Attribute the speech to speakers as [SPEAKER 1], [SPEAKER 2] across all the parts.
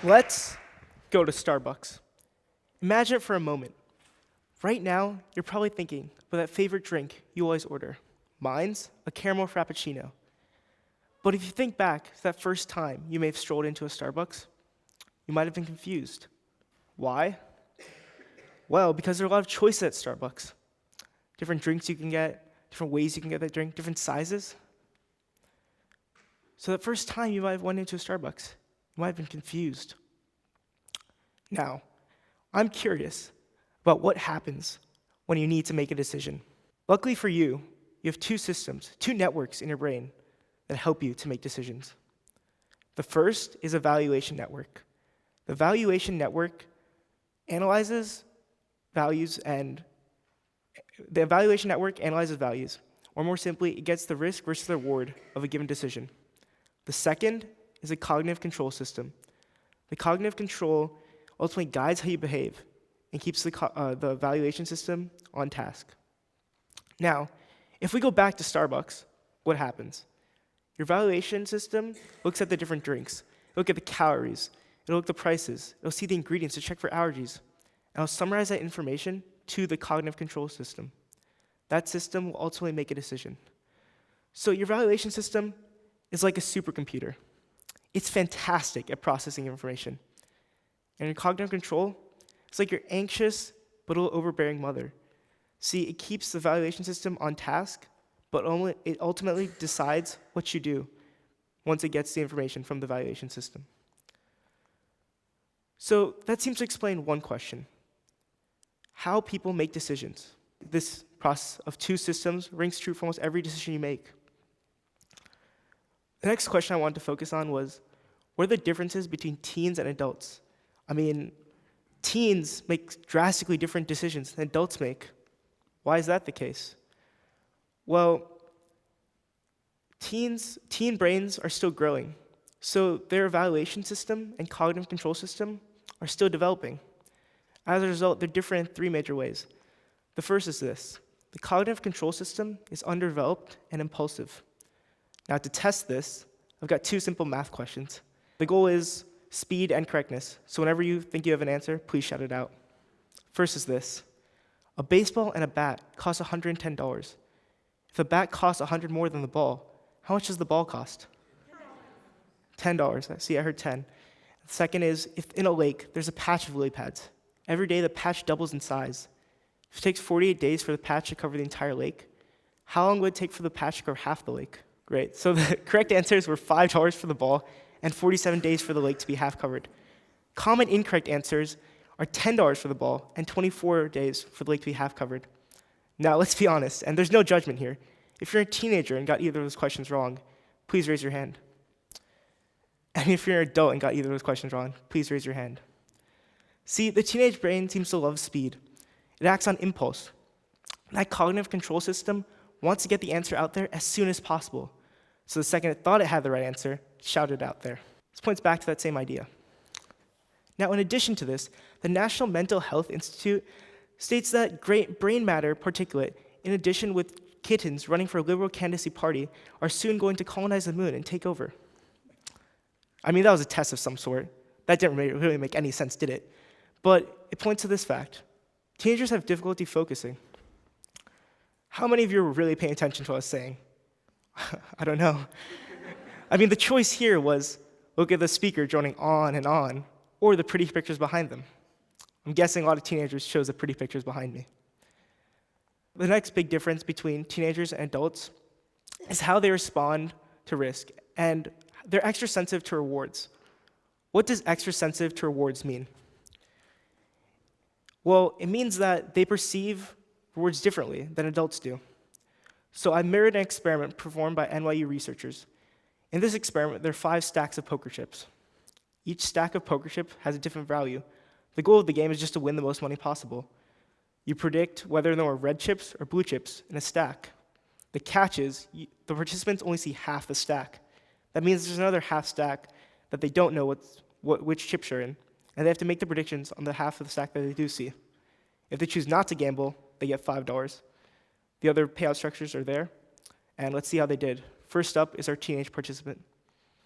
[SPEAKER 1] Let's go to Starbucks. Imagine it for a moment. Right now, you're probably thinking about that favorite drink you always order. Mine's a caramel frappuccino. But if you think back to that first time you may have strolled into a Starbucks, you might have been confused. Why? Well, because there are a lot of choices at Starbucks. Different drinks you can get, different ways you can get that drink, different sizes. So that first time you might have went into a Starbucks, you might have been confused. Now, I'm curious about what happens when you need to make a decision. Luckily for you, you have two systems, two networks in your brain that help you to make decisions. The first is a valuation network. The valuation network analyzes values or more simply, it gets the risk versus the reward of a given decision. The second is a cognitive control system. The cognitive control ultimately guides how you behave and keeps the valuation system on task. Now, if we go back to Starbucks, what happens? Your valuation system looks at the different drinks. It'll look at the calories. It'll look at the prices. It'll see the ingredients to check for allergies. And it'll summarize that information to the cognitive control system. That system will ultimately make a decision. So your valuation system is like a supercomputer. It's fantastic at processing information. And your cognitive control is like your anxious but a little overbearing mother. See, it keeps the valuation system on task, but it ultimately decides what you do once it gets the information from the valuation system. So that seems to explain one question: how people make decisions. This process of two systems rings true for almost every decision you make. The next question I wanted to focus on was, what are the differences between teens and adults? I mean, teens make drastically different decisions than adults make. Why is that the case? Well, teen brains are still growing, so their evaluation system and cognitive control system are still developing. As a result, they're different in three major ways. The first is this: the cognitive control system is underdeveloped and impulsive. Now, to test this, I've got two simple math questions. The goal is speed and correctness, so whenever you think you have an answer, please shout it out. First is this: a baseball and a bat cost $110. If a bat costs $100 more than the ball, how much does the ball cost? $10. See, I heard 10. The second is, if in a lake, there's a patch of lily pads. Every day, the patch doubles in size. If it takes 48 days for the patch to cover the entire lake, how long would it take for the patch to cover half the lake? Great. So the correct answers were $5 for the ball and 47 days for the lake to be half covered. Common incorrect answers are $10 for the ball and 24 days for the lake to be half covered. Now, let's be honest, and there's no judgment here. If you're a teenager and got either of those questions wrong, please raise your hand. And if you're an adult and got either of those questions wrong, please raise your hand. See, the teenage brain seems to love speed. It acts on impulse. That cognitive control system wants to get the answer out there as soon as possible. So the second it thought it had the right answer, it shouted it out there. This points back to that same idea. Now, in addition to this, the National Mental Health Institute states that brain matter particulate, in addition with kittens running for a liberal candidacy party, are soon going to colonize the moon and take over. I mean, that was a test of some sort. That didn't really make any sense, did it? But it points to this fact: teenagers have difficulty focusing. How many of you were really paying attention to what I was saying? I don't know. I mean, the choice here was look at the speaker droning on, or the pretty pictures behind them. I'm guessing a lot of teenagers chose the pretty pictures behind me. The next big difference between teenagers and adults is how they respond to risk, and they're extra sensitive to rewards. What does extra sensitive to rewards mean? Well, it means that they perceive rewards differently than adults do. So I mirrored an experiment performed by NYU researchers. In this experiment, there are 5 stacks of poker chips. Each stack of poker chip has a different value. The goal of the game is just to win the most money possible. You predict whether there are red chips or blue chips in a stack. The catch is the participants only see half the stack. That means there's another half stack that they don't know which chips are in, and they have to make the predictions on the half of the stack that they do see. If they choose not to gamble, they get $5. The other payout structures are there, and let's see how they did. First up is our teenage participant.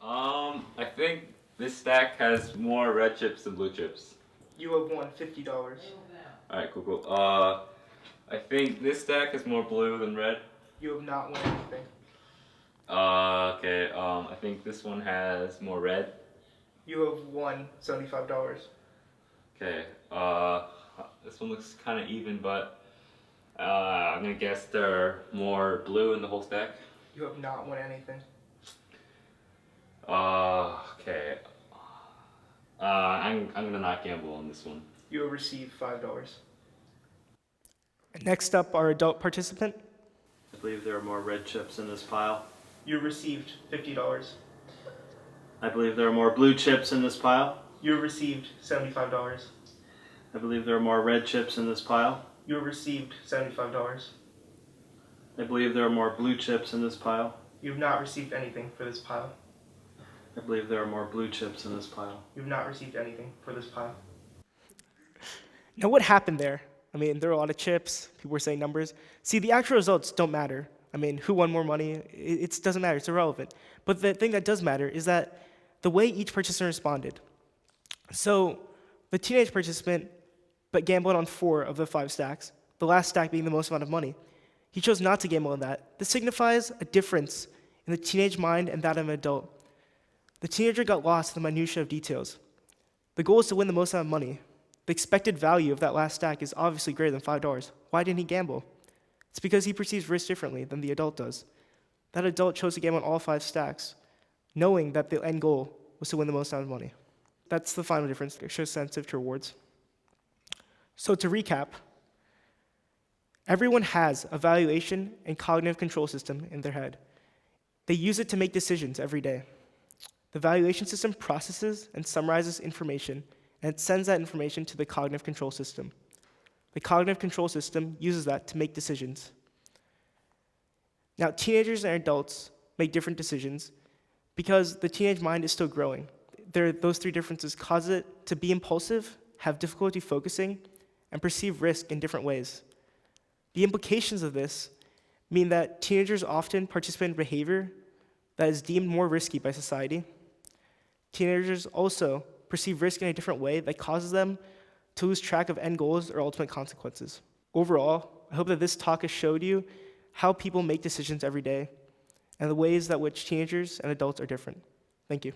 [SPEAKER 2] I think This stack has more red chips than blue chips.
[SPEAKER 1] You have won $50.
[SPEAKER 2] Alright, cool. I think this stack is more blue than red.
[SPEAKER 1] You have not won anything.
[SPEAKER 2] Okay, I think this one has more red.
[SPEAKER 1] You have won $75.
[SPEAKER 2] Okay, this one looks kind of even, but I'm gonna guess there are more blue in the whole stack.
[SPEAKER 1] You have not won anything.
[SPEAKER 2] Okay. I'm gonna not gamble on this one.
[SPEAKER 1] You have received $5. Next up, our adult participant.
[SPEAKER 3] I believe there are more red chips in this pile.
[SPEAKER 1] You received $50.
[SPEAKER 3] I believe there are more blue chips in this pile.
[SPEAKER 1] You received $75.
[SPEAKER 3] I believe there are more red chips in this pile.
[SPEAKER 1] You received $75.
[SPEAKER 3] I believe there are more blue chips in this pile.
[SPEAKER 1] You have not received anything for this pile.
[SPEAKER 3] I believe there are more blue chips in this pile.
[SPEAKER 1] You have not received anything for this pile. Now, what happened there? I mean, there were a lot of chips. People were saying numbers. See, the actual results don't matter. I mean, who won more money? It doesn't matter. It's irrelevant. But the thing that does matter is that the way each participant responded. So the teenage participant gambled on 4 of the 5 stacks, the last stack being the most amount of money. He chose not to gamble on that. This signifies a difference in the teenage mind and that of an adult. The teenager got lost in the minutiae of details. The goal is to win the most amount of money. The expected value of that last stack is obviously greater than $5. Why didn't he gamble? It's because he perceives risk differently than the adult does. That adult chose to gamble on all 5 stacks, knowing that the end goal was to win the most amount of money. That's the final difference. It shows sensitive to rewards. So to recap, everyone has a valuation and cognitive control system in their head. They use it to make decisions every day. The valuation system processes and summarizes information, and it sends that information to the cognitive control system. The cognitive control system uses that to make decisions. Now, teenagers and adults make different decisions because the teenage mind is still growing. Those 3 differences cause it to be impulsive, have difficulty focusing, and perceive risk in different ways. The implications of this mean that teenagers often participate in behavior that is deemed more risky by society. Teenagers also perceive risk in a different way that causes them to lose track of end goals or ultimate consequences. Overall, I hope that this talk has showed you how people make decisions every day and the ways that which teenagers and adults are different. Thank you.